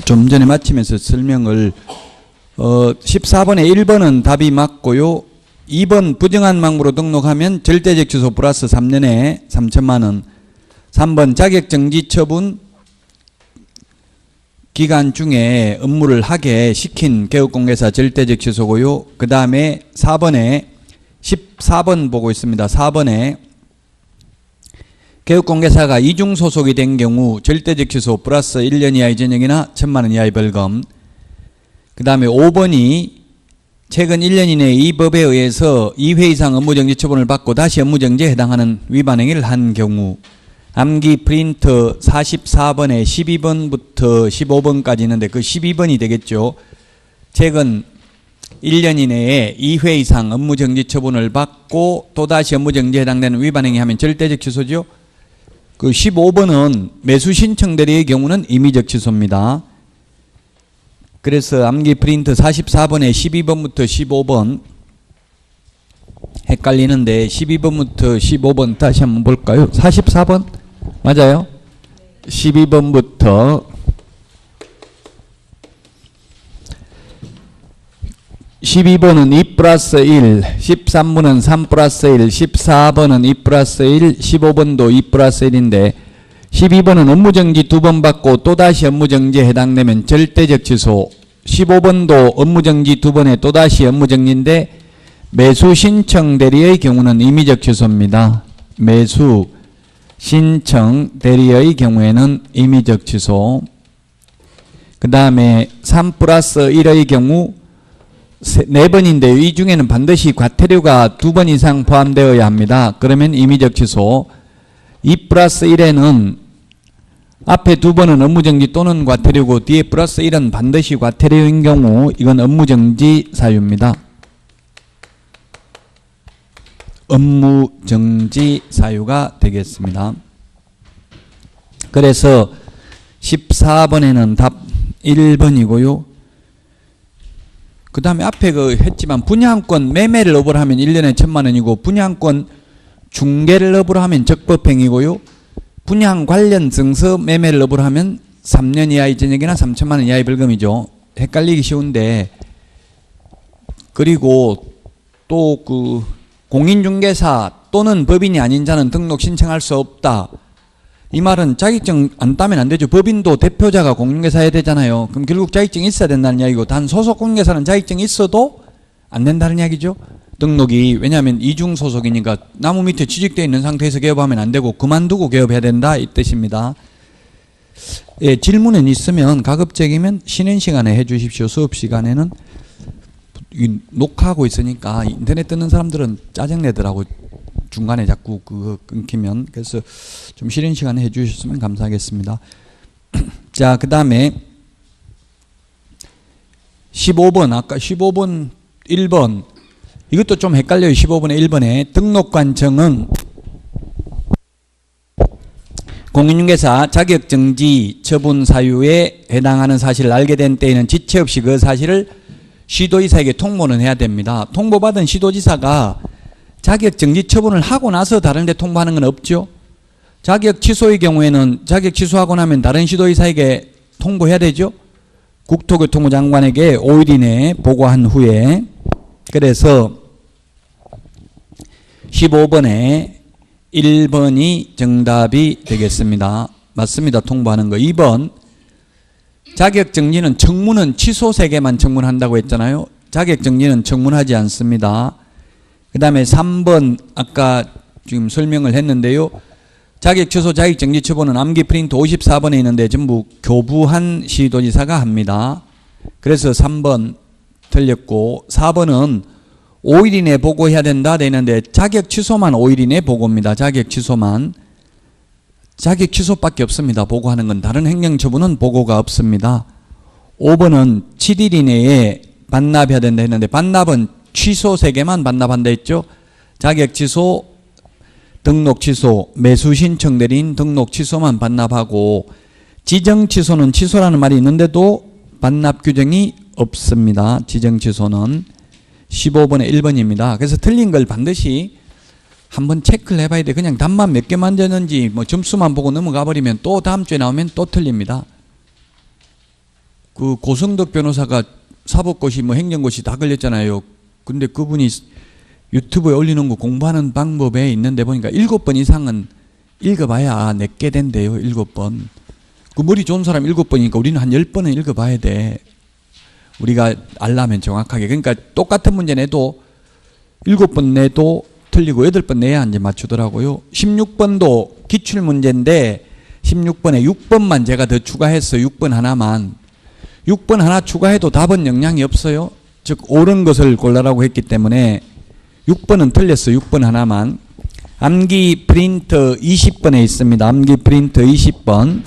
좀 전에 마치면서 설명을 14번에 1번은 답이 맞고요. 2번 부정한 망부로 등록하면 절대적 취소 플러스 3년에 3천만 원. 3번 자격정지 처분 기간 중에 업무를 하게 시킨 개업공개사 절대적 취소고요. 그 다음에 4번에 14번 보고 있습니다. 4번에 개업공개사가 이중소속이 된 경우 절대적 취소 플러스 1년 이하의 전역이나 1,000만 원 이하의 벌금. 그 다음에 5번이 최근 1년 이내에 이 법에 의해서 2회 이상 업무정지 처분을 받고 다시 업무정지에 해당하는 위반 행위를 한 경우. 암기 프린터 44번에 12번부터 15번까지 있는데 그 12번이 되겠죠. 최근 1년 이내에 2회 이상 업무정지 처분을 받고 또다시 업무정지에 해당되는 위반 행위 하면 절대적 취소죠. 그 15번은 매수 신청 대리의 경우는 임의적 취소입니다. 그래서 암기 프린트 44번에 12번부터 15번 헷갈리는데 12번부터 15번 다시 한번 볼까요? 44번 맞아요? 12번부터 12번은 2 플러스 1, 13번은 3 플러스 1, 14번은 2 플러스 1, 15번도 2 플러스 1인데 12번은 업무정지 2번 받고 또다시 업무정지에 해당되면 절대적 취소. 15번도 업무정지 2번에 또다시 업무정지인데 매수 신청 대리의 경우는 임의적 취소입니다. 매수 신청 대리의 경우에는 임의적 취소. 그 다음에 3 플러스 1의 경우 4번인데요. 이 중에는 반드시 과태료가 2번 이상 포함되어야 합니다. 그러면 임의적 취소. 2 플러스 1에는 앞에 2번은 업무정지 또는 과태료고 뒤에 플러스 1은 반드시 과태료인 경우 이건 업무정지 사유입니다. 업무정지 사유가 되겠습니다. 그래서 14번에는 답 1번이고요. 그 다음에 앞에 했지만 분양권 매매를 업으로 하면 1년에 1,000만 원이고 분양권 중개를 업으로 하면 적법행위고요. 분양 관련 증서 매매를 업으로 하면 3년 이하의 전역이나 3,000만 원 이하의 벌금이죠. 헷갈리기 쉬운데 그리고 또 그 공인중개사 또는 법인이 아닌 자는 등록 신청할 수 없다. 이 말은 자격증 안 따면 안 되죠. 법인도 대표자가 공인중개사 해야 되잖아요. 그럼 결국 자격증이 있어야 된다는 이야기고 단 소속 공인중개사는 자격증이 있어도 안 된다는 이야기죠. 등록이. 왜냐하면 이중소속이니까 나무 밑에 취직되어 있는 상태에서 개업하면 안 되고 그만두고 개업해야 된다 이 뜻입니다. 예, 질문은 있으면 가급적이면 쉬는 시간에 해 주십시오. 수업 시간에는. 녹화하고 있으니까 인터넷 뜨는 사람들은 짜증내더라고. 중간에 자꾸 그거 끊기면. 그래서 좀 쉬는 시간에 해 주셨으면 감사하겠습니다. 자, 그 다음에 15번 아까 15번 1번 이것도 좀 헷갈려요. 15번에 1번에 등록관청은 공인중개사 자격정지 처분 사유에 해당하는 사실을 알게 된 때에는 지체 없이 그 사실을 시도지사에게 통보는 해야 됩니다. 통보받은 시도지사가 자격정지 처분을 하고 나서 다른 데 통보하는 건 없죠. 자격 취소의 경우에는 자격 취소하고 나면 다른 시도지사에게 통보해야 되죠. 국토교통부 장관에게 5일 이내에 보고한 후에. 그래서 15번에 1번이 정답이 되겠습니다. 맞습니다. 통보하는 거. 2번 자격정지는 청문은 취소 세계만 청문한다고 했잖아요. 자격정지는 청문하지 않습니다. 그 다음에 3번 아까 지금 설명을 했는데요. 자격취소 자격정지 처분은 암기 프린트 54번에 있는데 전부 교부한 시도지사가 합니다. 그래서 3번 틀렸고 4번은 5일 이내에 보고해야 된다 되는데 자격 취소만 5일 이내에 보고입니다. 자격 취소만. 자격 취소밖에 없습니다. 보고하는 건. 다른 행정처분은 보고가 없습니다. 5번은 7일 이내에 반납해야 된다 했는데 반납은 취소 3개만 반납한다 했죠. 자격 취소, 등록 취소, 매수 신청 대리인 등록 취소만 반납하고 지정 취소는 취소라는 말이 있는데도 반납 규정이 없습니다. 지정 취소는 15번에 1번입니다. 그래서 틀린 걸 반드시 한번 체크를 해봐야 돼. 그냥 답만 몇 개 만졌는지 뭐 점수만 보고 넘어가 버리면 또 다음 주에 나오면 또 틀립니다. 그 고성덕 변호사가 사법고시 뭐 행정고시 다 걸렸잖아요. 근데 그분이 유튜브에 올리는 거 공부하는 방법에 있는데 보니까 7번 이상은 읽어봐야 내게 된대요. 7번. 그 머리 좋은 사람 7번이니까 우리는 한 10번은 읽어봐야 돼. 우리가 알라면 정확하게. 그러니까 똑같은 문제 내도 7번 내도 틀리고 8번 내야 이제 맞추더라고요. 16번도 기출문제인데 16번에 6번만 제가 더 추가했어요. 6번 하나만. 6번 하나 추가해도 답은 영향이 없어요. 즉 옳은 것을 골라라고 했기 때문에 6번은 틀렸어요. 6번 하나만. 암기 프린터 20번에 있습니다. 암기 프린터 20번.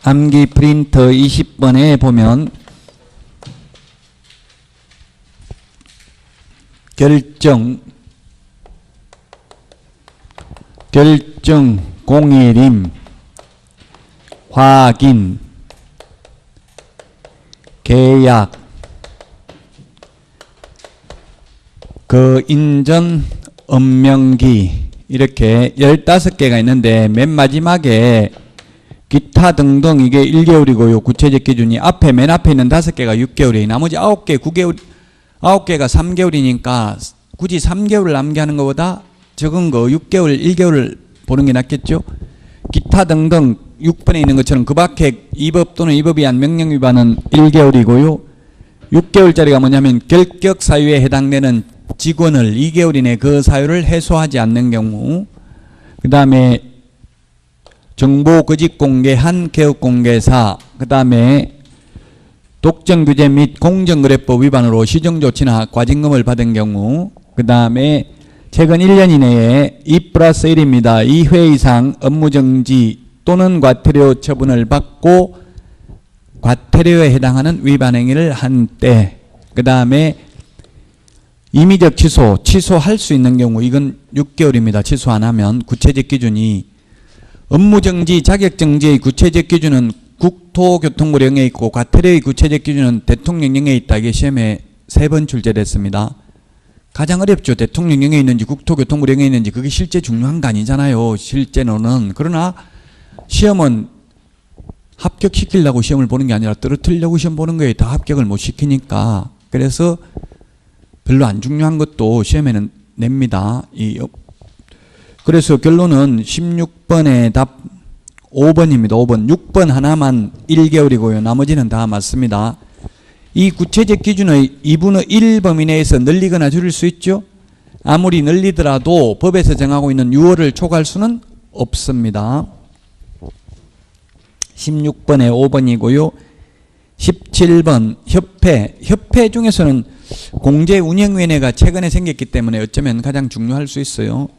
암기 프린터 20번에 보면 결정 공일임 확인 계약 그 인전 엄명기 이렇게 15개가 있는데 맨 마지막에 기타 등등 이게 1개월이고요. 구체적 기준이 앞에 맨 앞에 있는 5개가 6개월이에요. 나머지 9개, 9개월 9개가 3개월이니까 굳이 3개월을 남게하는 것보다 적은 거 6개월, 1개월을 보는 게 낫겠죠. 기타 등등 6번에 있는 것처럼 그 밖에 이법 또는 이법이 위한 명령 위반은 1개월이고요. 6개월짜리가 뭐냐면 결격 사유에 해당되는 직원을 2개월 이내 그 사유를 해소하지 않는 경우, 그 다음에 정보 거짓 공개한 개업 공개사, 그 다음에 독점규제 및 공정거래법 위반으로 시정조치나 과징금을 받은 경우, 그 다음에 최근 1년 이내에 2+1입니다. 2회 이상 업무정지 또는 과태료 처분을 받고 과태료에 해당하는 위반 행위를 한 때, 그 다음에 임의적 취소할 수 있는 경우 이건 6개월입니다. 취소 안 하면. 구체적 기준이 업무정지, 자격정지의 구체적 기준은 국토교통부령에 있고 과태료의 구체적 기준은 대통령령에 있다. 이게 시험에 3번 출제됐습니다. 가장 어렵죠. 대통령령에 있는지 국토교통부령에 있는지 그게 실제 중요한 거 아니잖아요. 실제로는. 그러나 시험은 합격시키려고 시험을 보는 게 아니라 떨어뜨리려고 시험 보는 거예요. 다 합격을 못 시키니까. 그래서 별로 안 중요한 것도 시험에는 냅니다. 그래서 결론은 16번의 답 5번입니다. 5번. 6번 하나만 1개월이고요. 나머지는 다 맞습니다. 이 구체적 기준의 2분의 1 범위 내에서 늘리거나 줄일 수 있죠. 아무리 늘리더라도 법에서 정하고 있는 6월을 초과할 수는 없습니다. 16번에 5번이고요. 17번 협회 중에서는 공제운영위원회가 최근에 생겼기 때문에 어쩌면 가장 중요할 수 있어요.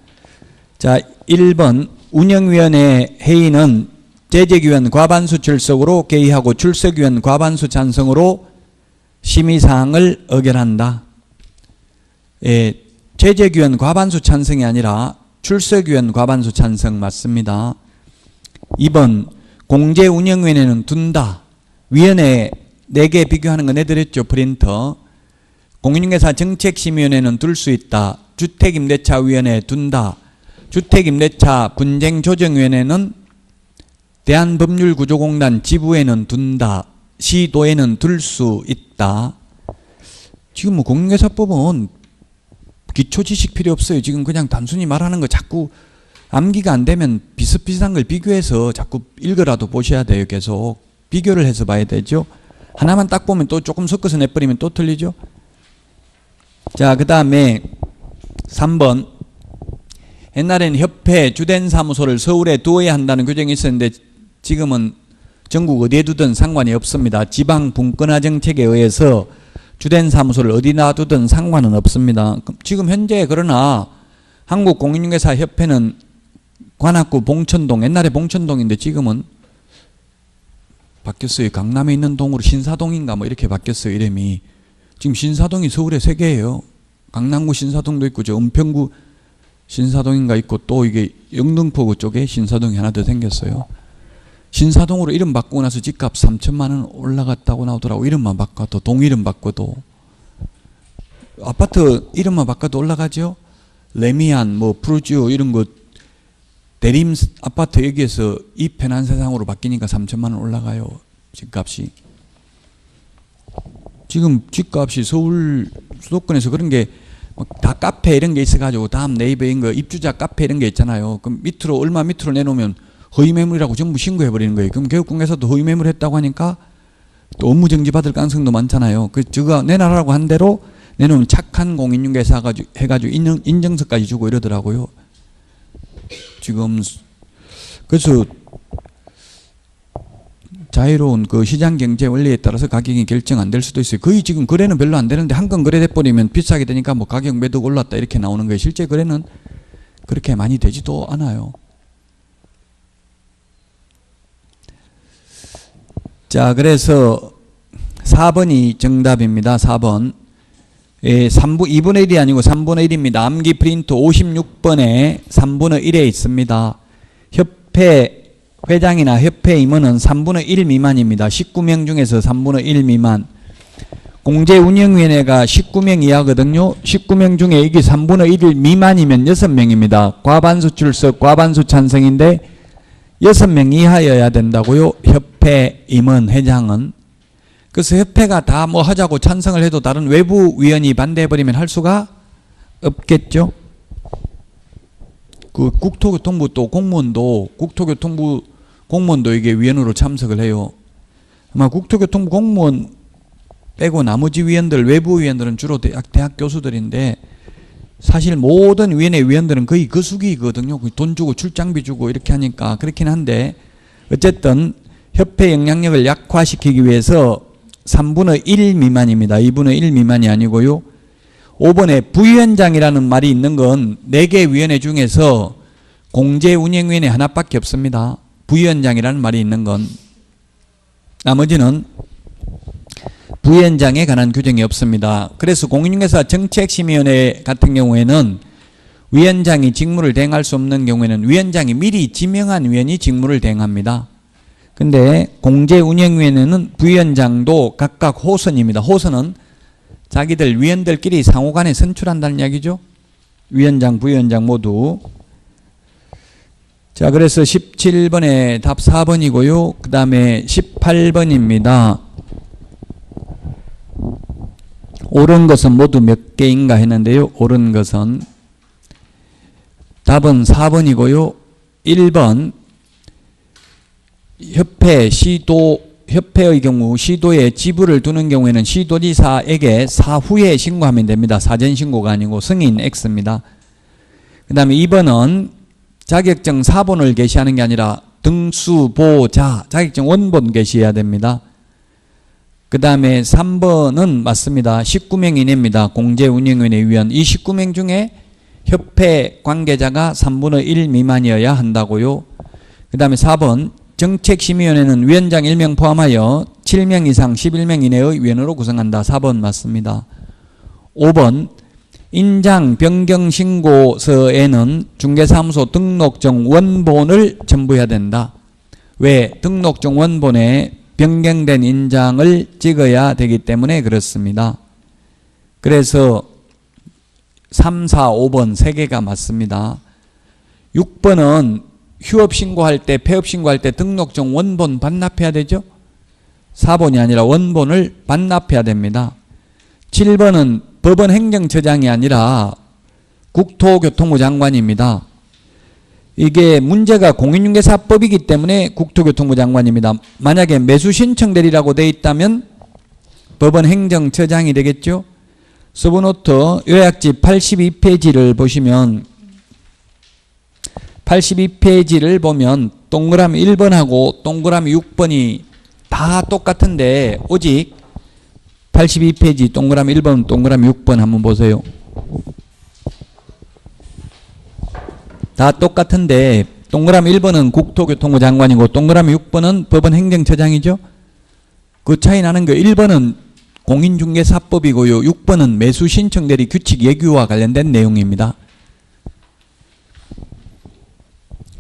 자, 1번 운영위원회 회의는 재직위원 과반수 출석으로 개의하고 출석위원 과반수 찬성으로 심의사항을 의결한다. 예, 재직위원 과반수 찬성이 아니라 출석위원 과반수 찬성 맞습니다. 2번 공제운영위원회는 둔다. 위원회 4개 비교하는 거 내드렸죠. 프린터. 공인중개사 정책심의위원회는 둘 수 있다. 주택임대차위원회 둔다. 주택임대차 분쟁조정위원회는 대한법률구조공단 지부에는 둔다. 시도에는 둘 수 있다. 지금 뭐 공인중개사법은 기초지식 필요 없어요. 지금 그냥 단순히 말하는 거 자꾸 암기가 안 되면 비슷비슷한 걸 비교해서 자꾸 읽으라도 보셔야 돼요. 계속 비교를 해서 봐야 되죠. 하나만 딱 보면 또 조금 섞어서 내버리면 또 틀리죠. 자, 그 다음에 3번. 옛날에는 협회 주된 사무소를 서울에 두어야 한다는 규정이 있었는데 지금은 전국 어디에 두든 상관이 없습니다. 지방 분권화 정책에 의해서 주된 사무소를 어디 놔두든 상관은 없습니다. 지금 현재 그러나 한국공인중개사협회는 관악구 봉천동, 옛날에 봉천동인데 지금은 바뀌었어요. 강남에 있는 동으로 신사동인가 뭐 이렇게 바뀌었어요. 이름이. 지금 신사동이 서울에 3개예요. 강남구 신사동도 있고 저 은평구 신사동인가 있고 또 이게 영등포구 쪽에 신사동이 하나 더 생겼어요. 신사동으로 이름 바꾸고 나서 집값 3천만 원 올라갔다고 나오더라고. 이름만 바꿔도, 동이름 바꿔도. 아파트 이름만 바꿔도 올라가죠. 레미안, 뭐 프루지오 이런 거 대림 아파트 여기에서 이 편한 세상으로 바뀌니까 3천만 원 올라가요. 집값이. 지금 집값이 서울 수도권에서 그런 게 다 카페 이런 게 있어가지고 다음 네이버인 거 입주자 카페 이런 게 있잖아요. 그럼 밑으로 얼마 밑으로 내놓으면 허위 매물이라고 전부 신고해버리는 거예요. 그럼 교육공개서도 허위 매물 했다고 하니까 또 업무 정지 받을 가능성도 많잖아요. 그 제가 내놔라고 한 대로 내놓으면 착한 공인중개사 해가지고 인증서까지 주고 이러더라고요. 지금 그래서 자유로운 그 시장 경제 원리에 따라서 가격이 결정 안 될 수도 있어요. 거의 지금 거래는 별로 안 되는데 한 건 거래돼 버리면 비싸게 되니까 뭐 가격 매도가 올랐다 이렇게 나오는 거예요. 실제 거래는 그렇게 많이 되지도 않아요. 자, 그래서 4번이 정답입니다. 4번. 예, 2분의 1이 아니고 3분의 1입니다. 암기 프린트 56번에 3분의 1에 있습니다. 협회 회장이나 협회 임원은 3분의 1 미만입니다. 19명 중에서 3분의 1 미만. 공제운영위원회가 19명 이하거든요. 19명 중에 이게 3분의 1 미만이면 6명입니다. 과반수 출석, 과반수 찬성인데 6명 이하여야 된다고요. 협회 임원 회장은. 그래서 협회가 다 뭐 하자고 찬성을 해도 다른 외부 위원이 반대해버리면 할 수가 없겠죠. 그 국토교통부 또 공무원도 국토교통부 공무원도 이게 위원으로 참석을 해요. 아마 국토교통부 공무원 빼고 나머지 위원들 외부 위원들은 주로 대학 교수들인데 사실 모든 위원회 위원들은 거의 그 수기거든요. 돈 주고 출장비 주고 이렇게 하니까 그렇긴 한데 어쨌든 협회 영향력을 약화시키기 위해서 3분의 1 미만입니다. 2분의 1 미만이 아니고요. 5번에 부위원장이라는 말이 있는 건 4개 위원회 중에서 공제운영위원회 하나밖에 없습니다. 부위원장이라는 말이 있는 건. 나머지는 부위원장에 관한 규정이 없습니다. 그래서 공인중개사 정책심의위원회 같은 경우에는 위원장이 직무를 대행할 수 없는 경우에는 위원장이 미리 지명한 위원이 직무를 대행합니다. 근데 공제운영위원회는 부위원장도 각각 호선입니다. 호선은 자기들 위원들끼리 상호간에 선출한다는 이야기죠. 위원장, 부위원장 모두. 자, 그래서 17번에 답 4번이고요. 그 다음에 18번입니다. 옳은 것은 모두 몇 개인가 했는데요. 옳은 것은 답은 4번이고요. 1번 협회, 시도, 협회의 경우 시도에 지부를 두는 경우에는 시도지사에게 사후에 신고하면 됩니다. 사전 신고가 아니고 승인 X입니다. 그 다음에 2번은 자격증 사본을 게시하는 게 아니라 등수보자, 자격증 원본 게시해야 됩니다. 그 다음에 3번은 맞습니다. 19명 이내입니다. 공제운영위원회 위원. 이 19명 중에 협회 관계자가 3분의 1 미만이어야 한다고요. 그 다음에 4번 정책심의위원회는 위원장 1명 포함하여 7명 이상 11명 이내의 위원으로 구성한다. 4번 맞습니다. 5번 인장 변경 신고서에는 중개사무소 등록증 원본을 첨부해야 된다. 왜? 등록증 원본에 변경된 인장을 찍어야 되기 때문에 그렇습니다. 그래서 3, 4, 5번 3개가 맞습니다. 6번은 휴업 신고할 때, 폐업 신고할 때 등록증 원본 반납해야 되죠? 4번이 아니라 원본을 반납해야 됩니다. 7번은 법원 행정처장이 아니라 국토교통부 장관입니다. 이게 문제가 공인중개사법이기 때문에 국토교통부 장관입니다. 만약에 매수 신청대리라고 되어 있다면 법원 행정처장이 되겠죠. 서브노트 요약지 82페이지를 보시면 82페이지를 보면 동그라미 1번하고 동그라미 6번이 다 똑같은데 오직 82페이지 동그라미 1번 동그라미 6번 한번 보세요. 다 똑같은데 동그라미 1번은 국토교통부 장관이고 동그라미 6번은 법원 행정처장이죠. 그 차이 나는 거 1번은 공인중개사법이고요. 6번은 매수신청대리 규칙 예규와 관련된 내용입니다.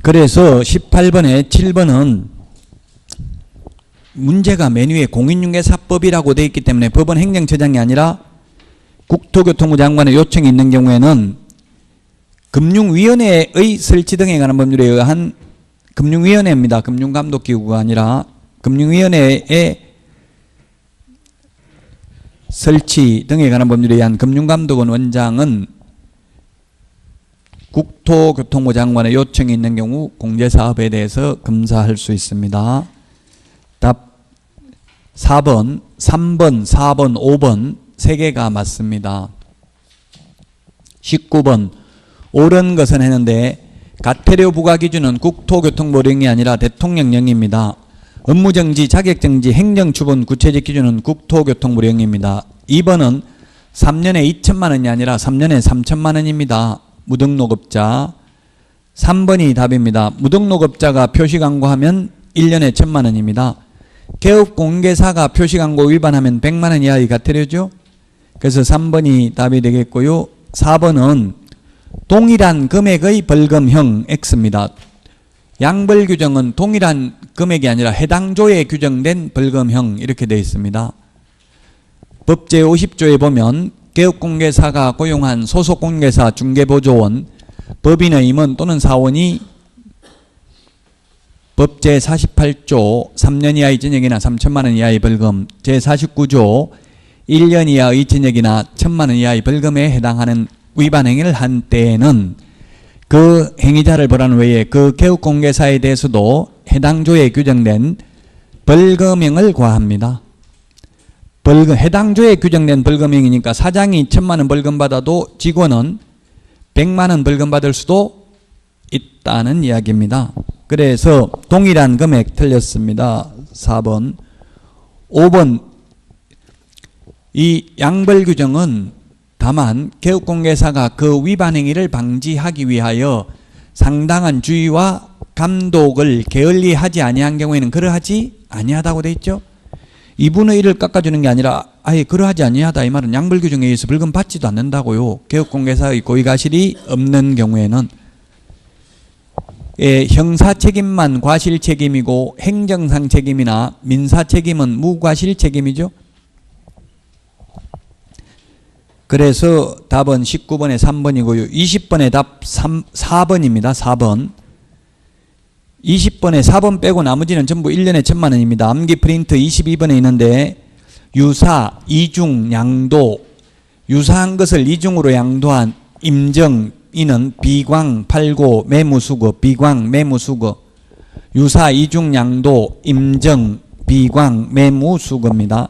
그래서 18번에 7번은 문제가 메뉴에 공인중개사법이라고 되어 있기 때문에 법원 행정처장이 아니라 국토교통부 장관의 요청이 있는 경우에는 금융위원회의 설치 등에 관한 법률에 의한 금융위원회입니다. 금융감독기구가 아니라 금융위원회의 설치 등에 관한 법률에 의한 금융감독원 원장은 국토교통부 장관의 요청이 있는 경우 공제사업에 대해서 검사할 수 있습니다. 답 4번, 3번, 4번, 5번 세 개가 맞습니다. 19번 옳은 것은 했는데 가태료 부과 기준은 국토교통부령이 아니라 대통령령입니다. 업무정지, 자격정지, 행정처분 구체적 기준은 국토교통부령입니다. 2번은 3년에 2천만 원이 아니라 3년에 3천만 원입니다. 무등록업자. 3번이 답입니다. 무등록업자가 표시광고하면 1년에 1천만 원입니다. 개업공개사가 표시광고 위반하면 100만 원 이하의 가태료죠. 그래서 3번이 답이 되겠고요. 4번은 동일한 금액의 벌금형 X입니다. 양벌 규정은 동일한 금액이 아니라 해당 조에 규정된 벌금형 이렇게 되어 있습니다. 법 제50조에 보면 개업공개사가 고용한 소속공개사 중개보조원, 법인의 임원 또는 사원이 법 제48조 3년 이하의 징역이나 3천만 원 이하의 벌금, 제49조 1년 이하의 징역이나 1천만 원 이하의 벌금에 해당하는 위반 행위를 한 때에는 그 행위자를 벌하는 외에 그 개업공개사에 대해서도 해당 조에 규정된 벌금형을 과합니다. 해당 조에 규정된 벌금형이니까 사장이 1천만 원 벌금 받아도 직원은 100만 원 벌금 받을 수도 있다는 이야기입니다. 그래서 동일한 금액 틀렸습니다. 4번. 5번 이 양벌 규정은 다만 개업공개사가 그 위반 행위를 방지하기 위하여 상당한 주의와 감독을 게을리하지 아니한 경우에는 그러하지 아니하다고 되어 있죠. 2분의 1을 깎아주는 게 아니라 아예 그러하지 아니하다 이 말은 양벌 규정에 의해서 벌금 받지도 않는다고요. 개업공개사의 고의가실이 없는 경우에는. 형사 책임만 과실 책임이고 행정상 책임이나 민사 책임은 무과실 책임이죠. 그래서 답은 19번에 3번이고요. 20번의 답 4번입니다. 4번. 20번에 4번 빼고 나머지는 전부 1년에 1천만 원입니다. 암기 프린트 22번에 있는데 유사, 이중, 양도, 유사한 것을 이중으로 양도한 임정, 이는 비광, 팔고, 매무수거, 비광, 매무수거, 유사, 이중, 양도, 임정, 비광, 매무수거입니다.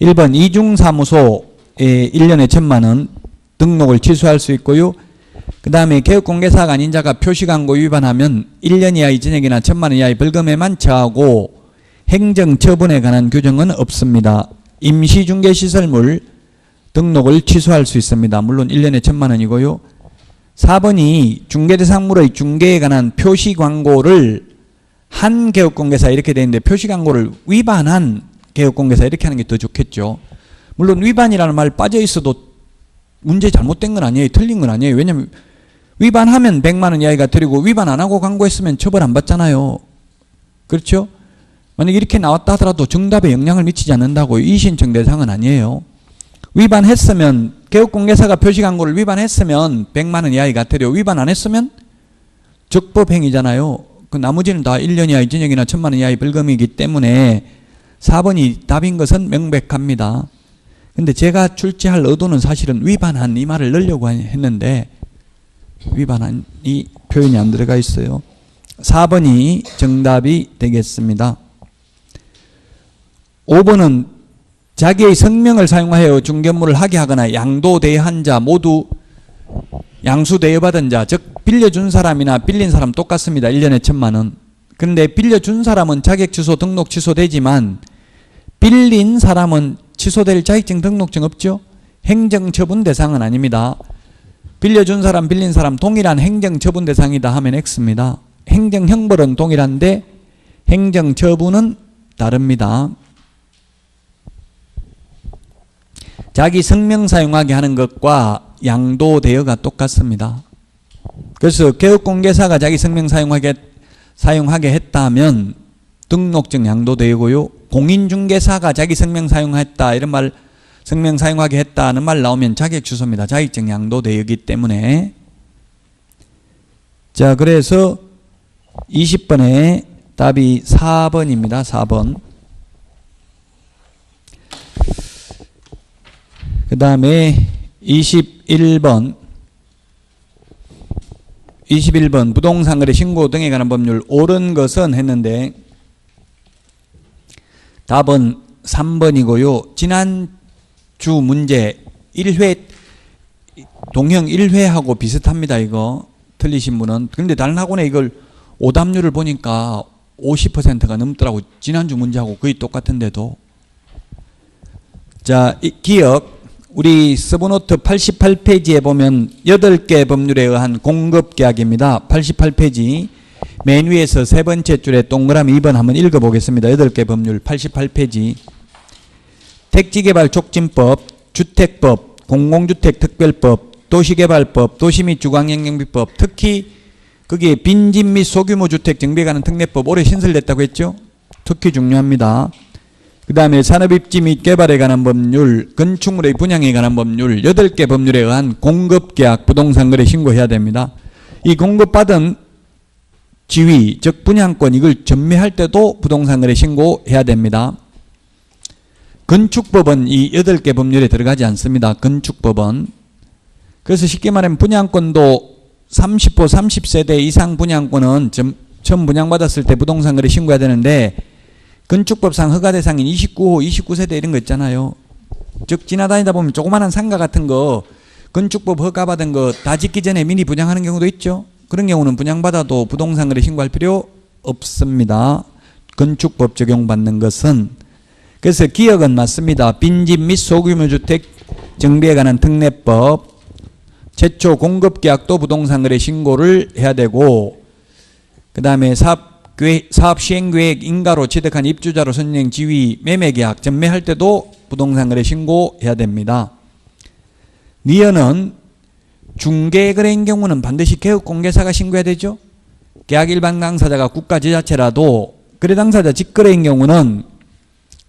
1번 이중사무소에 1년에 1천만 원 등록을 취소할 수 있고요. 그 다음에 개업공개사가 아닌 자가 표시광고 위반하면 1년 이하의 징역이나 1천만 원 이하의 벌금에만 처하고 행정처분에 관한 규정은 없습니다. 임시중개시설물 등록을 취소할 수 있습니다. 물론 1년에 1천만 원이고요. 4번이 중개대상물의 중개에 관한 표시광고를 한 개업공개사 이렇게 되어 있는데 표시광고를 위반한 개업공개사 이렇게 하는 게 더 좋겠죠. 물론 위반이라는 말 빠져 있어도 문제 잘못된 건 아니에요. 틀린 건 아니에요. 왜냐하면 위반하면 100만 원 이하가 드리고 위반 안 하고 광고했으면 처벌 안 받잖아요. 그렇죠? 만약 이렇게 나왔다 하더라도 정답에 영향을 미치지 않는다고 이 신청 대상은 아니에요. 위반했으면 개업공개사가 표시광고를 위반했으면 100만 원 이하의 가태료, 위반 안 했으면 적법행위잖아요. 그 나머지는 다 1년 이하의 징역이나 1천만 원 이하의 벌금이기 때문에 4번이 답인 것은 명백합니다. 근데 제가 출제할 의도는 사실은 위반한 이 말을 넣으려고 했는데 위반한 이 표현이 안 들어가 있어요. 4번이 정답이 되겠습니다. 5번은 자기의 성명을 사용하여 중개업무를 하게 하거나 양도대여한 자 모두 양수대여받은 자, 즉 빌려준 사람이나 빌린 사람 똑같습니다. 1년에 1천만 원. 그런데 빌려준 사람은 자격 취소, 등록 취소되지만 빌린 사람은 취소될 자격증 등록증 없죠? 행정처분 대상은 아닙니다. 빌려준 사람, 빌린 사람 동일한 행정처분 대상이다 하면 X입니다. 행정형벌은 동일한데 행정처분은 다릅니다. 자기 성명 사용하게 하는 것과 양도대여가 똑같습니다. 그래서 개업공개사가 자기 성명 사용하게 했다면 등록증 양도대여고요. 공인중개사가 자기 성명 사용했다 이런 말, 성명 사용하게 했다는 말 나오면 자격 취소입니다. 자격증 양도대여이기 때문에 자, 그래서 20번에 답이 4번입니다. 4번. 그 다음에 21번. 부동산 거래 신고 등에 관한 법률 옳은 것은 했는데 답은 3번이고요. 지난주 문제 1회 동형 1회하고 비슷합니다. 이거 틀리신 분은. 그런데 다른 학원에 이걸 오답률을 보니까 50%가 넘더라고. 지난주 문제하고 거의 똑같은데도. 자, 기억. 우리 서브노트 88페이지에 보면 8개 법률에 의한 공급계약입니다. 88페이지. 맨 위에서 세 번째 줄에 동그라미 2번 한번 읽어보겠습니다. 8개 법률 88페이지. 택지개발촉진법, 주택법, 공공주택특별법, 도시개발법, 도시 및 주거환경정비법, 특히 거기에 빈집 및 소규모 주택 정비에 관한 특례법 올해 신설됐다고 했죠. 특히 중요합니다. 그 다음에 산업입지 및 개발에 관한 법률, 건축물의 분양에 관한 법률 8개 법률에 의한 공급계약 부동산거래 신고해야 됩니다. 이 공급받은 지위, 즉 분양권 이걸 전매할 때도 부동산거래 신고해야 됩니다. 건축법은 이 8개 법률에 들어가지 않습니다. 건축법은. 그래서 쉽게 말하면 분양권도 30호 30세대 이상 분양권은 처음 분양받았을 때 부동산거래 신고해야 되는데 건축법상 허가대상인 29호 29세대 이런 거 있잖아요. 즉 지나다니다 보면 조그마한 상가 같은 거 건축법 허가받은 거 다 짓기 전에 미리 분양하는 경우도 있죠. 그런 경우는 분양받아도 부동산거래 신고할 필요 없습니다. 건축법 적용받는 것은. 그래서 기억은 맞습니다. 빈집 및 소규모 주택 정비에 관한 특례법, 최초 공급계약도 부동산거래 신고를 해야 되고, 그 다음에 사업시행계획 인가로 취득한 입주자로 선정 지위 매매계약 전매할 때도 부동산거래 신고해야 됩니다. 니은은 중개거래인 경우는 반드시 개업공개사가 신고해야 되죠. 계약 일반 당사자가 국가 지자체라도 거래 당사자 직거래인 경우는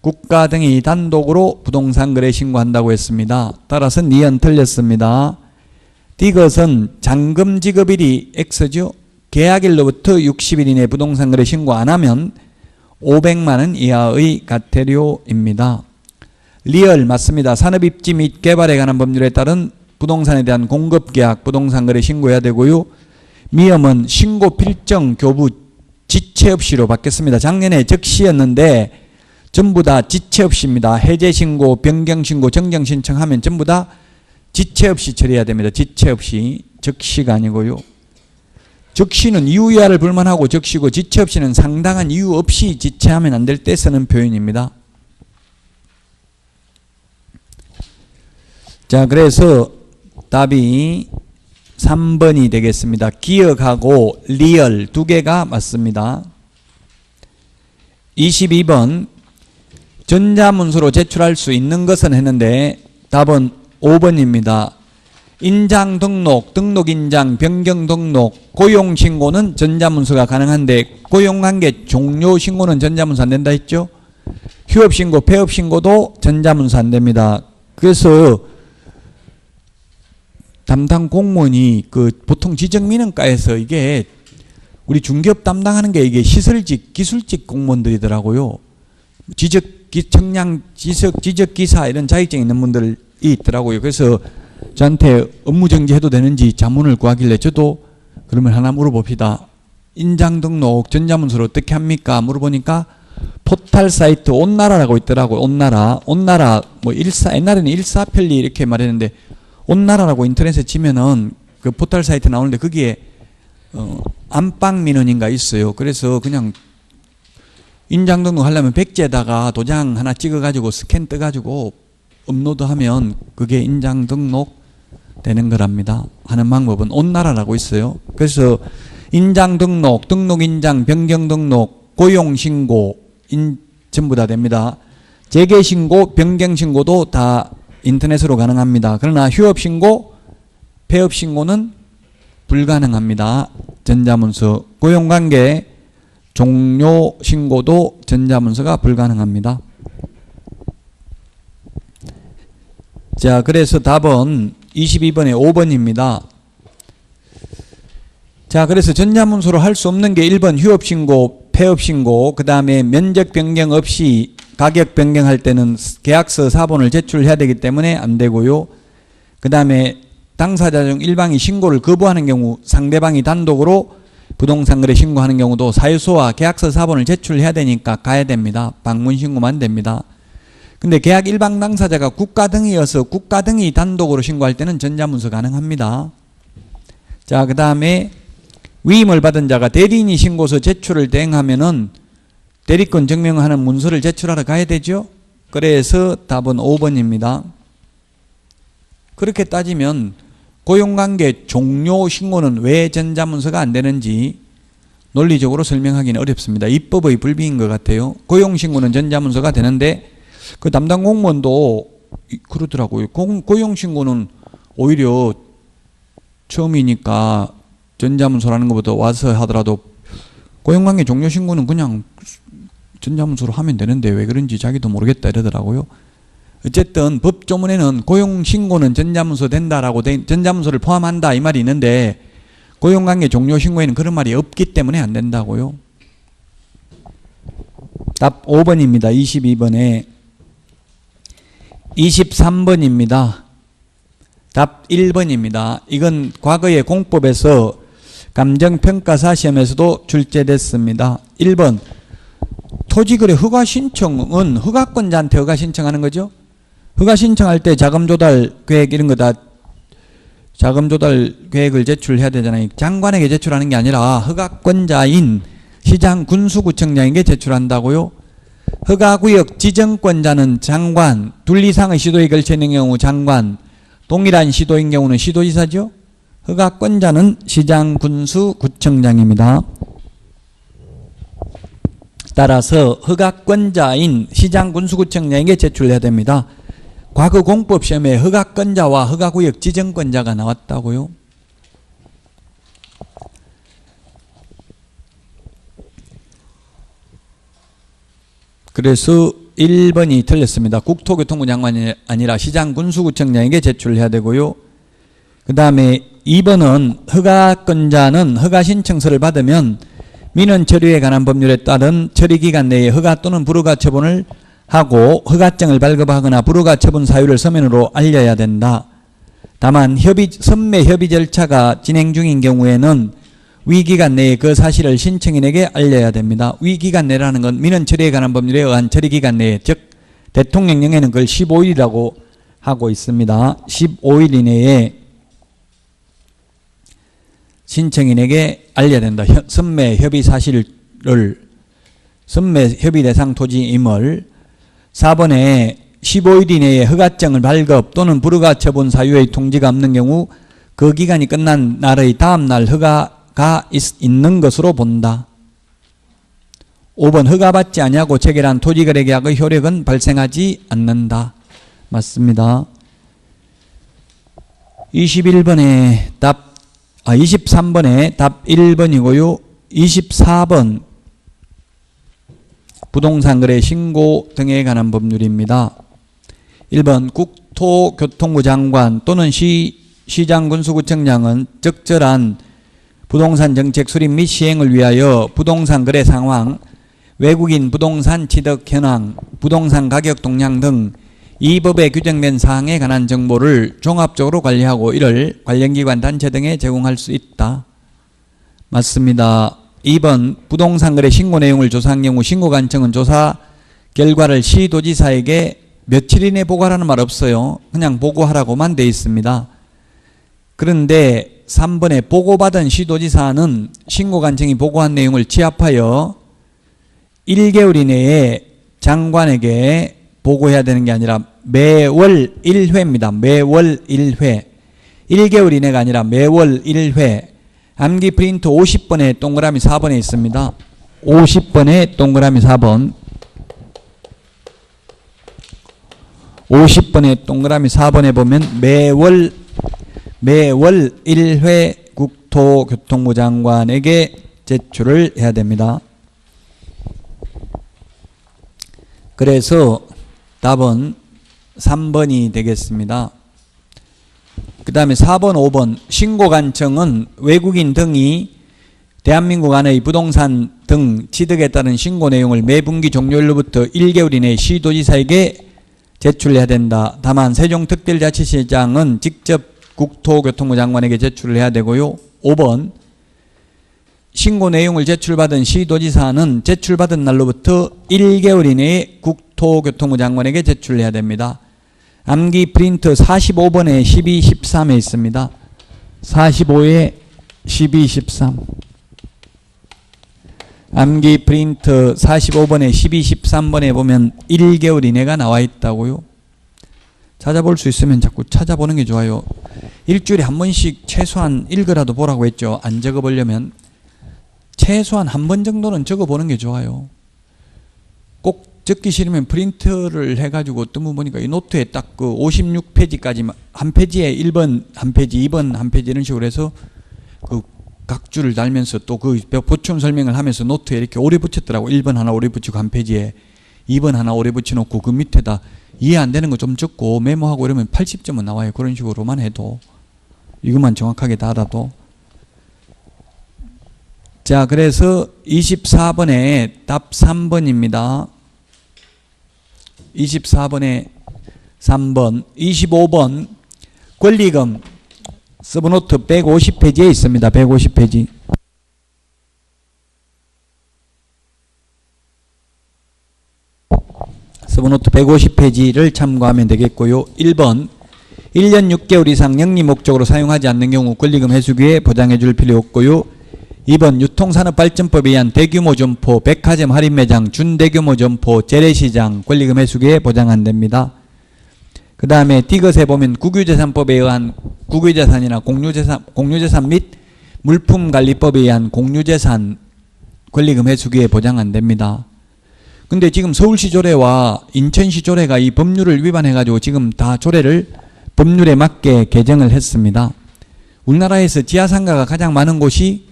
국가 등이 단독으로 부동산거래 신고한다고 했습니다. 따라서 니은 틀렸습니다. 디귿은 잔금 지급일이 X죠. 계약일로부터 60일 이내 부동산거래 신고 안 하면 500만 원 이하의 과태료입니다. 리얼 맞습니다. 산업입지 및 개발에 관한 법률에 따른 부동산에 대한 공급계약 부동산거래 신고해야 되고요. 미음은 신고 필정 교부 지체 없이로 바뀌었습니다. 작년에 적시였는데 전부 다 지체 없이입니다. 해제신고, 변경신고, 정정신청하면 전부 다 지체 없이 처리해야 됩니다. 지체 없이. 적시가 아니고요. 적시는 이유 이하를 불만하고 적시고 지체 없이는 상당한 이유 없이 지체하면 안 될 때 쓰는 표현입니다. 자, 그래서 답이 3번이 되겠습니다. 기억하고 리얼 두 개가 맞습니다. 22번 전자문서로 제출할 수 있는 것은 했는데 답은 5번입니다. 인장 등록, 등록 인장, 변경 등록, 고용 신고는 전자문서가 가능한데 고용관계 종료 신고는 전자문서 안 된다 했죠. 휴업 신고, 폐업 신고도 전자문서 안 됩니다. 그래서 담당 공무원이 보통 지적민원과에서 이게 우리 중개업 담당하는 게 이게 시설직, 기술직 공무원들이더라고요. 지적기사 이런 자격증 있는 분들이 있더라고요. 그래서 저한테 업무 정지해도 되는지 자문을 구하길래 저도 그러면 하나 물어봅시다. 인장 등록 전자문서로 어떻게 합니까? 물어보니까 포털 사이트 온나라라고 있더라고요. 온나라 뭐 옛날에는 일사편리 이렇게 말했는데 온나라라고 인터넷에 치면은 그 포털 사이트 나오는데 거기에 안방 민원인가 있어요. 그래서 그냥 인장 등록 하려면 백지에다가 도장 하나 찍어가지고 스캔 떠가지고 업로드하면 그게 인장 등록 되는 거랍니다. 하는 방법은 온나라라고 있어요. 그래서 인장 등록, 등록 인장, 변경 등록, 고용 신고 전부 다 됩니다. 재개 신고, 변경 신고도 다 인터넷으로 가능합니다. 그러나 휴업 신고, 폐업 신고는 불가능합니다. 전자문서. 고용관계 종료 신고도 전자문서가 불가능합니다. 자, 그래서 답은 22번에 5번입니다. 자, 그래서 전자문서로 할 수 없는 게 1번 휴업신고, 폐업신고, 그 다음에 면적 변경 없이 가격 변경할 때는 계약서 사본을 제출해야 되기 때문에 안 되고요. 그 다음에 당사자 중 일방이 신고를 거부하는 경우 상대방이 단독으로 부동산 거래 신고하는 경우도 사유서와 계약서 사본을 제출해야 되니까 가야 됩니다. 방문 신고만 됩니다. 근데 계약 일방 당사자가 국가 등이어서 국가 등이 단독으로 신고할 때는 전자문서 가능합니다. 자, 그 다음에 위임을 받은 자가 대리인이 신고서 제출을 대행하면은 대리권 증명하는 문서를 제출하러 가야 되죠. 그래서 답은 5번입니다. 그렇게 따지면 고용관계 종료 신고는 왜 전자문서가 안 되는지 논리적으로 설명하기는 어렵습니다. 입법의 불비인 것 같아요. 고용신고는 전자문서가 되는데 그 담당 공무원도 그러더라고요. 고용신고는 오히려 처음이니까 전자문서라는 것보다 와서 하더라도 고용관계 종료신고는 그냥 전자문서로 하면 되는데 왜 그런지 자기도 모르겠다 이러더라고요. 어쨌든 법조문에는 고용신고는 전자문서 된다라고 전자문서를 포함한다 이 말이 있는데 고용관계 종료신고에는 그런 말이 없기 때문에 안 된다고요. 답 5번입니다. 22번에 23번입니다. 답 1번입니다. 이건 과거의 공법에서 감정평가사 시험에서도 출제됐습니다. 1번 토지거래 허가신청은 허가권자한테 허가신청하는 거죠. 허가신청할 때 자금조달 계획 이런 거 다 자금조달 계획을 제출해야 되잖아요. 장관에게 제출하는 게 아니라 허가권자인 시장 군수구청장에게 제출한다고요. 허가구역 지정권자는 장관, 둘 이상의 시도에 걸쳐 있는 경우 장관, 동일한 시도인 경우는 시도지사죠. 허가권자는 시장 군수구청장입니다. 따라서 허가권자인 시장 군수구청장에게 제출해야 됩니다. 과거 공법시험에 허가권자와 허가구역 지정권자가 나왔다고요. 그래서 1번이 틀렸습니다. 국토교통부 장관이 아니라 시장 군수구청장에게 제출해야 되고요. 그 다음에 2번은 허가권자는 허가신청서를 받으면 민원 처리에 관한 법률에 따른 처리기간 내에 허가 또는 불허가 처분을 하고 허가증을 발급하거나 불허가 처분 사유를 서면으로 알려야 된다. 다만 선매 협의 절차가 진행 중인 경우에는 위기간 내에 그 사실을 신청인에게 알려야 됩니다. 위기간 내라는 건 민원 처리에 관한 법률에 의한 처리기간 내에, 즉 대통령령에는 그걸 15일이라고 하고 있습니다. 15일 이내에 신청인에게 알려야 된다. 선매 협의 사실을, 선매 협의 대상 토지임을. 4번에 15일 이내에 허가증을 발급 또는 불허가 처분 사유의 통지가 없는 경우 그 기간이 끝난 날의 다음 날 허가가 있는 것으로 본다. 5번 허가받지 아니하고 체결한 토지거래계약의 효력은 발생하지 않는다. 맞습니다. 23번에 답 1번이고요. 24번 부동산 거래 신고 등에 관한 법률입니다. 1번 국토교통부 장관 또는 시장 군수구청장은 적절한 부동산 정책 수립 및 시행을 위하여 부동산 거래 상황, 외국인 부동산 취득 현황, 부동산 가격 동향 등 이 법에 규정된 사항에 관한 정보를 종합적으로 관리하고 이를 관련기관 단체 등에 제공할 수 있다. 맞습니다. 2번 부동산 거래 신고 내용을 조사한 경우 신고관청은 조사 결과를 시도지사에게 며칠 이내 보고하라는 말 없어요. 그냥 보고하라고만 돼 있습니다. 그런데 3번에 보고받은 시도지사는 신고관청이 보고한 내용을 취합하여 1개월 이내에 장관에게 보고해야 되는 게 아니라 매월 1회입니다. 매월 1회. 1개월 이내가 아니라 매월 1회. 암기 프린트 50번에 동그라미 4번에 있습니다. 50번에 동그라미 4번. 50번에 동그라미 4번에 보면 매월 1회 국토교통부 장관에게 제출을 해야 됩니다. 그래서 답은 3번이 되겠습니다. 그 다음에 4번, 5번 신고관청은 외국인 등이 대한민국 안의 부동산 등 취득에 따른 신고 내용을 매 분기 종료일로부터 1개월 이내에 시도지사에게 제출해야 된다. 다만 세종특별자치시장은 직접 국토교통부 장관에게 제출을 해야 되고요. 5번 신고 내용을 제출받은 시도지사는 제출받은 날로부터 1개월 이내에 국토교통부 장관에게 제출해야 됩니다. 암기 프린트 45번에 1213에 있습니다. 45에 1213 암기 프린트 45번에 1213번에 보면 1개월 이내가 나와 있다고요. 찾아볼 수 있으면 자꾸 찾아보는 게 좋아요. 일주일에 한 번씩 최소한 읽으라도 보라고 했죠. 안 적어보려면 최소한 한 번 정도는 적어보는 게 좋아요. 꼭 적기 싫으면 프린트를 해가지고 뜨문 보니까 이 노트에 딱 그 56페이지까지 한 페이지에 1번 한 페이지, 2번 한 페이지 이런 식으로 해서 그 각 줄을 달면서 또 그 보충 설명을 하면서 노트에 이렇게 오래 붙였더라고. 1번 하나 오래 붙이고 한 페이지에 2번 하나 오래 붙여놓고 그 밑에다 이해 안 되는 거 좀 적고 메모하고 이러면 80점은 나와요. 그런 식으로만 해도 이것만 정확하게 다 알아도. 자, 그래서 24번에 답 3번입니다. 24번에 3번, 25번 권리금 서브노트 150페이지에 있습니다. 150페이지. 서브노트 150페이지를 참고하면 되겠고요. 1번 1년 6개월 이상 영리 목적으로 사용하지 않는 경우 권리금 회수기에 보장해 줄 필요 없고요. 2번 유통산업발전법에 의한 대규모 점포, 백화점 할인매장, 준대규모 점포, 재래시장 권리금 회수기에 보장 안 됩니다. 그 다음에 디귿에 보면 국유재산법에 의한 국유재산이나 공유재산 및 물품관리법에 의한 공유재산 권리금 회수기에 보장 안 됩니다. 근데 지금 서울시 조례와 인천시 조례가 이 법률을 위반해가지고 지금 다 조례를 법률에 맞게 개정을 했습니다. 우리나라에서 지하상가가 가장 많은 곳이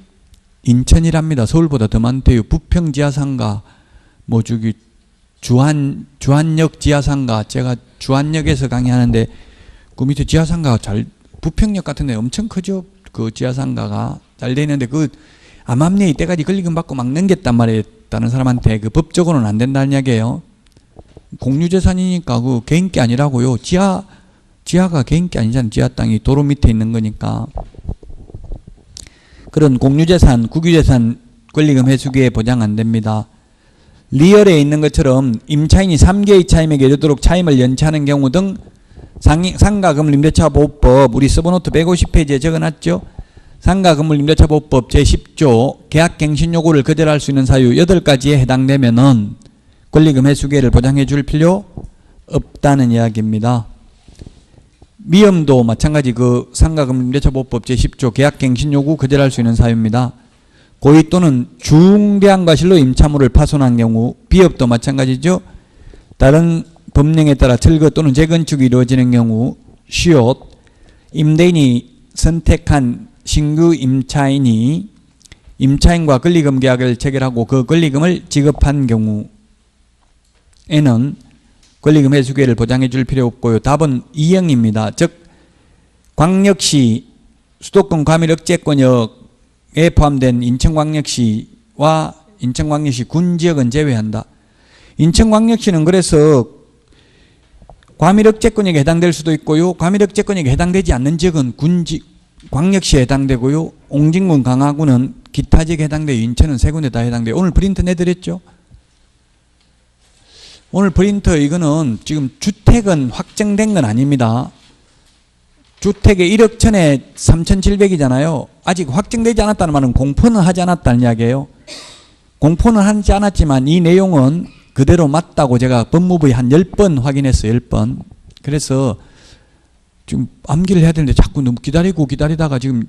인천이랍니다. 서울보다 더 많대요. 부평 지하상가, 뭐 저기 주한역 지하상가, 제가 주한역에서 강의하는데 그 밑에 지하상가가 부평역 같은 데 엄청 크죠. 그 지하상가가 잘 돼 있는데 그 암암리에 이때까지 권리금 받고 막 넘겼단 말이에요. 다른 사람한테. 그 법적으로는 안 된다는 이야기예요. 공유재산이니까 그 개인게 아니라고요. 지하가 개인게 아니잖아요. 지하 땅이 도로 밑에 있는 거니까. 그런 공유재산, 국유재산 권리금 회수기에 보장 안 됩니다. 리얼에 있는 것처럼 임차인이 3개의 차임에게 이르도록 차임을 연체하는 경우 등 상가건물임대차보호법 우리 서브노트 150페이지에 적어놨죠. 상가건물임대차보호법 제10조 계약갱신 요구를 거절할 수 있는 사유 8가지에 해당되면은 권리금 회수기를 보장해 줄 필요 없다는 이야기입니다. 미음도 마찬가지 그 상가건물임대차보호법 제10조 계약갱신 요구 거절할 수 있는 사유입니다. 고의 또는 중대한 과실로 임차물을 파손한 경우, 비업도 마찬가지죠. 다른 법령에 따라 철거 또는 재건축이 이루어지는 경우, 시옷, 임대인이 선택한 신규 임차인이 임차인과 권리금 계약을 체결하고 그 권리금을 지급한 경우에는 권리금 회수기를 보장해 줄 필요 없고요. 답은 2형입니다. 즉 광역시 수도권 과밀억제권역에 포함된 인천광역시와 인천광역시 군지역은 제외한다. 인천광역시는 그래서 과밀억제권역에 해당될 수도 있고요. 과밀억제권역에 해당되지 않는 지역은 광역시에 해당되고요. 옹진군, 강화군은 기타 지역에 해당돼요. 인천은 세 군데 다 해당돼요. 오늘 프린트 내드렸죠? 오늘 프린터 이거는 지금 주택은 확정된 건 아닙니다. 주택의 1억 천에 3,700이잖아요. 아직 확정되지 않았다는 말은 공포는 하지 않았다는 이야기예요. 공포는 하지 않았지만 이 내용은 그대로 맞다고 제가 법무부에 한 10번 확인했어요. 10번. 그래서 지금 암기를 해야 되는데 자꾸 너무 기다리다가 지금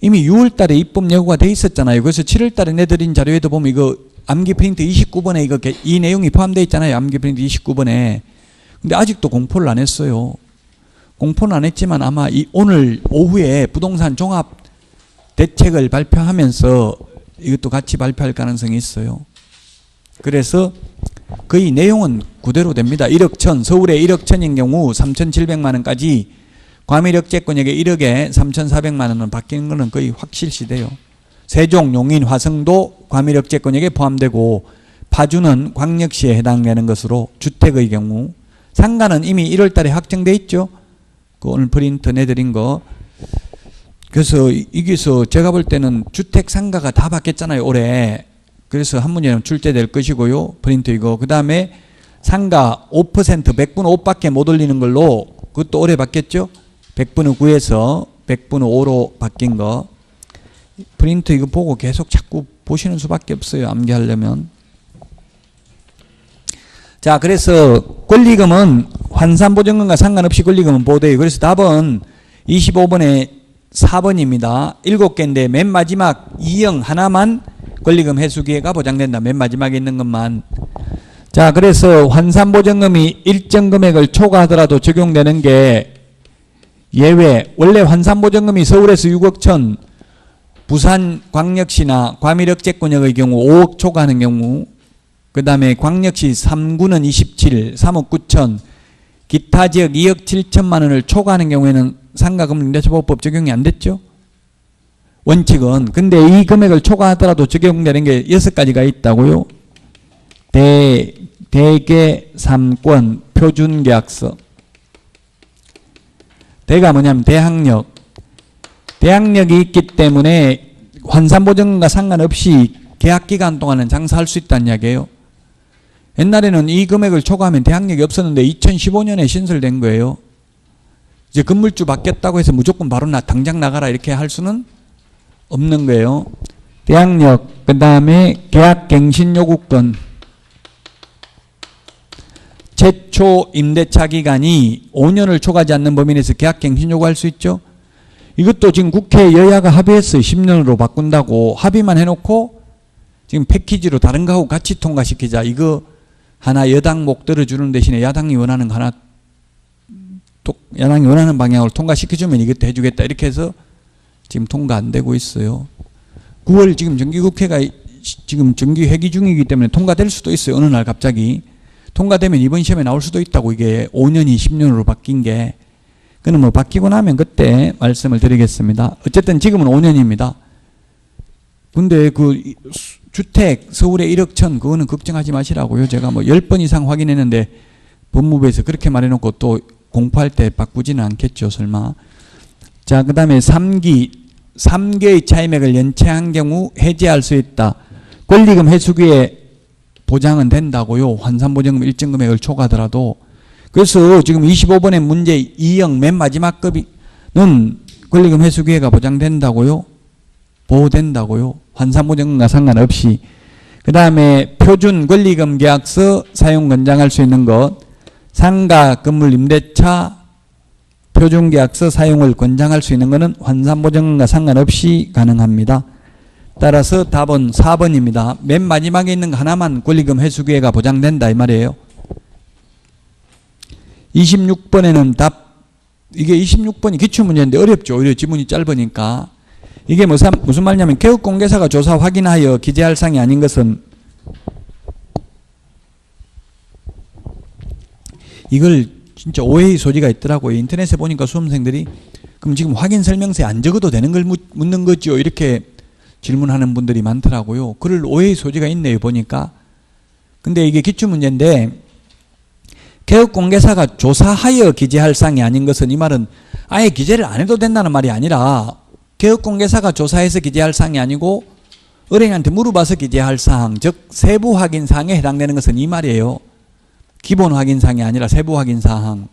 이미 6월 달에 입법 예고가 돼 있었잖아요. 그래서 7월 달에 내드린 자료에도 보면 이거 암기 프린트 29번에 이 내용이 포함되어 있잖아요. 암기 프린트 29번에. 근데 아직도 공포를 안 했어요. 공포는 안 했지만 아마 오늘 오후에 부동산 종합 대책을 발표하면서 이것도 같이 발표할 가능성이 있어요. 그래서 거의 내용은 그대로 됩니다. 1억 천, 서울에 1억 천인 경우 3,700만 원까지 과밀억제권역에 1억에 3,400만 원은 바뀌는 거는 거의 확실시 돼요. 세종, 용인, 화성도 과밀억제권역에 포함되고 파주는 광역시에 해당되는 것으로 주택의 경우 상가는 이미 1월 달에 확정돼 있죠. 그 오늘 프린트 내드린 거. 그래서 여기서 제가 볼 때는 주택 상가가 다 바뀌었잖아요, 올해. 그래서 한 문제는 출제될 것이고요. 프린트 이거. 그 다음에 상가 5% 100분의 5밖에 못 올리는 걸로 그것도 올해 바뀌었죠. 100분의 9에서 100분의 5로 바뀐 거. 프린트 이거 보고 계속 자꾸 보시는 수밖에 없어요, 암기하려면. 자, 그래서 권리금은 환산보증금과 상관없이 권리금은 보호돼요. 그래서 답은 25번에 4번입니다. 7개인데 맨 마지막 2형 하나만 권리금 회수기회가 보장된다. 맨 마지막에 있는 것만. 자, 그래서 환산보증금이 일정 금액을 초과하더라도 적용되는 게 예외. 원래 환산보증금이 서울에서 6억 천, 부산 광역시나 과밀억제권역의 경우 5억 초과하는 경우, 그 다음에 광역시 3구는 27, 3억 9천, 기타 지역 2억 7천만 원을 초과하는 경우에는 상가금융임대차보호법 적용이 안 됐죠. 원칙은. 근데 이 금액을 초과하더라도 적용되는 게 6가지가 있다고요. 대개 3권 표준계약서. 대가 뭐냐면 대항력. 대항력이 있기 때문에 환산보증금과 상관없이 계약기간 동안은 장사할 수 있다는 이야기예요. 옛날에는 이 금액을 초과하면 대항력이 없었는데 2015년에 신설된 거예요. 이제 건물주 바뀌었다고 해서 무조건 바로 당장 나가라 이렇게 할 수는 없는 거예요. 대항력, 그 다음에 계약갱신요구권. 최초 임대차 기간이 5년을 초과하지 않는 범위 내에서 계약갱신 요구할 수 있죠. 이것도 지금 국회 여야가 합의했어요. 10년으로 바꾼다고. 합의만 해놓고 지금 패키지로 다른 거하고 같이 통과시키자. 이거 하나 여당 목 들어주는 대신에 야당이 원하는 거 하나, 야당이 원하는 방향으로 통과시켜주면 이것도 해주겠다. 이렇게 해서 지금 통과 안 되고 있어요. 9월 지금 정기국회가 지금 정기회기 중이기 때문에 통과될 수도 있어요. 어느 날 갑자기. 통과되면 이번 시험에 나올 수도 있다고. 이게 5년이 10년으로 바뀐 게. 그는 뭐 바뀌고 나면 그때 말씀을 드리겠습니다. 어쨌든 지금은 5년입니다. 근데 그 주택 서울에 1억 천 그거는 걱정하지 마시라고요. 제가 뭐 10번 이상 확인했는데 법무부에서 그렇게 말해놓고 또 공포할 때 바꾸지는 않겠죠, 설마. 자, 그 다음에 3개의 차임액을 연체한 경우 해지할 수 있다. 권리금 회수기에 보장은 된다고요. 환산보증금 일정 금액을 초과하더라도. 그래서 지금 25번의 문제 2형 맨 마지막 급은 권리금 회수기회가 보장된다고요. 보호된다고요. 환산보증금과 상관없이. 그 다음에 표준 권리금 계약서 사용 권장할 수 있는 것. 상가 건물 임대차 표준 계약서 사용을 권장할 수 있는 것은 환산보증금과 상관없이 가능합니다. 따라서 답은 4번입니다. 맨 마지막에 있는 거 하나만 권리금 회수기회가 보장된다 이 말이에요. 26번에는 답, 이게 26번이 기출문제인데 어렵죠. 오히려 지문이 짧으니까. 이게 무슨 말이냐면 개업공개사가 조사 확인하여 기재할 사항이 아닌 것은 이걸 진짜 오해의 소지가 있더라고요. 인터넷에 보니까 수험생들이 그럼 지금 확인 설명서에 안 적어도 되는 걸 묻는 거죠. 이렇게 질문하는 분들이 많더라고요. 그럴 오해의 소지가 있네요. 보니까. 근데 이게 기출문제인데 개업공개사가 조사하여 기재할 사항이 아닌 것은 이 말은 아예 기재를 안 해도 된다는 말이 아니라 개업공개사가 조사해서 기재할 사항이 아니고 은행한테 물어봐서 기재할 사항, 즉 세부 확인 사항에 해당되는 것은 이 말이에요. 기본 확인 사항이 아니라 세부 확인 사항.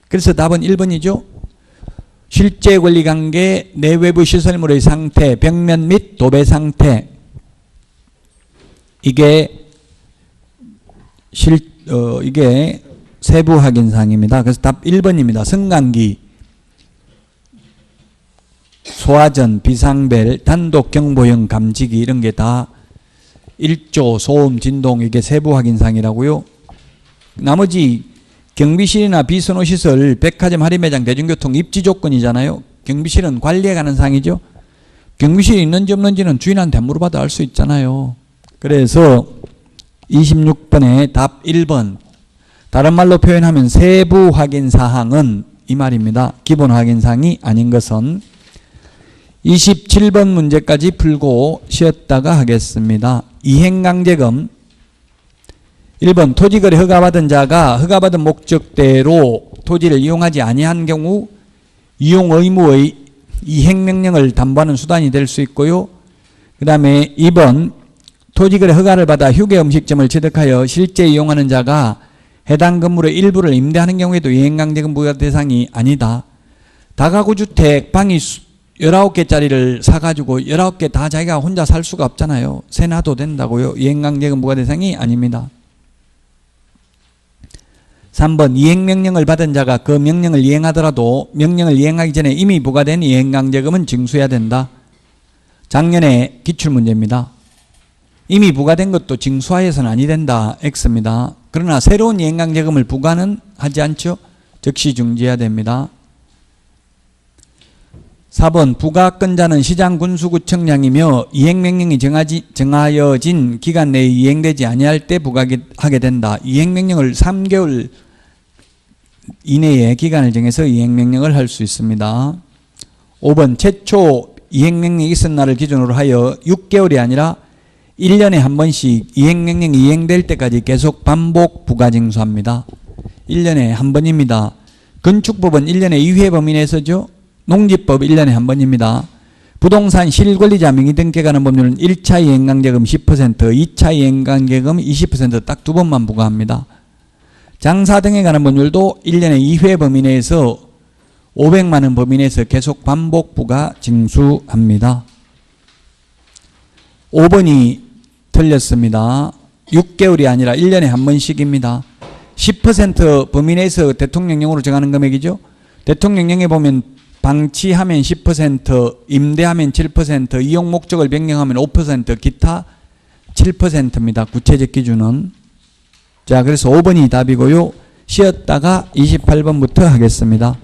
그래서 답은 1번이죠. 실제 권리관계, 내외부 시설물의 상태, 벽면 및 도배 상태. 이게 이게 세부 확인 사항입니다. 그래서 답 1번입니다. 승강기, 소화전, 비상벨, 단독 경보형 감지기 이런 게 다 1조, 소음, 진동 이게 세부 확인 사항이라고요. 나머지 경비실이나 비선호시설, 백화점, 할인매장, 대중교통 입지 조건이잖아요. 경비실은 관리에 관한 사항이죠. 경비실이 있는지 없는지는 주인한테 물어봐도 알 수 있잖아요. 그래서 26번에 답 1번. 다른 말로 표현하면 세부 확인 사항은 이 말입니다. 기본 확인 사항이 아닌 것은. 27번 문제까지 풀고 쉬었다가 하겠습니다. 이행강제금 1번 토지거래 허가받은 자가 허가받은 목적대로 토지를 이용하지 아니한 경우 이용 의무의 이행명령을 담보하는 수단이 될 수 있고요. 그 다음에 2번 토지거래 허가를 받아 휴게음식점을 취득하여 실제 이용하는 자가 해당 건물의 일부를 임대하는 경우에도 이행강제금 부과 대상이 아니다. 다가구주택 방이 19개짜리를 사가지고 19개 다 자기가 혼자 살 수가 없잖아요. 세 놔도 된다고요. 이행강제금 부과 대상이 아닙니다. 3번 이행명령을 받은 자가 그 명령을 이행하더라도 명령을 이행하기 전에 이미 부과된 이행강제금은 징수해야 된다. 작년에 기출문제입니다. 이미 부과된 것도 징수하여서는 아니 된다. X입니다. 그러나 새로운 이행강제금을 부과는 하지 않죠. 즉시 중지해야 됩니다. 4번 부가건자는 시장군수구청장이며 이행명령이 정하여진 기간 내에 이행되지 아니할 때 부과하게 된다. 이행명령을 3개월 이내에 기간을 정해서 이행명령을 할 수 있습니다. 5번 최초 이행명령이 있은 날을 기준으로 하여 6개월이 아니라 1년에 한 번씩 이행명령이 이행될 때까지 계속 반복 부가징수합니다. 1년에 한 번입니다. 건축법은 1년에 2회 범위 내에서죠. 농지법 1년에 한 번입니다. 부동산 실권리자 명의 등기에 관한 법률은 1차 이행강제금 10%, 2차 이행강제금 20% 딱 두 번만 부과합니다. 장사 등에 관한 법률도 1년에 2회 범위 내에서 500만 원 범위 내에서 계속 반복 부과 징수합니다. 5번이 틀렸습니다. 6개월이 아니라 1년에 한 번씩입니다. 10% 범위 내에서 대통령령으로 정하는 금액이죠. 대통령령에 보면 방치하면 10%, 임대하면 7%, 이용 목적을 변경하면 5%, 기타 7%입니다. 구체적 기준은. 자, 그래서 5번이 답이고요. 쉬었다가 28번부터 하겠습니다.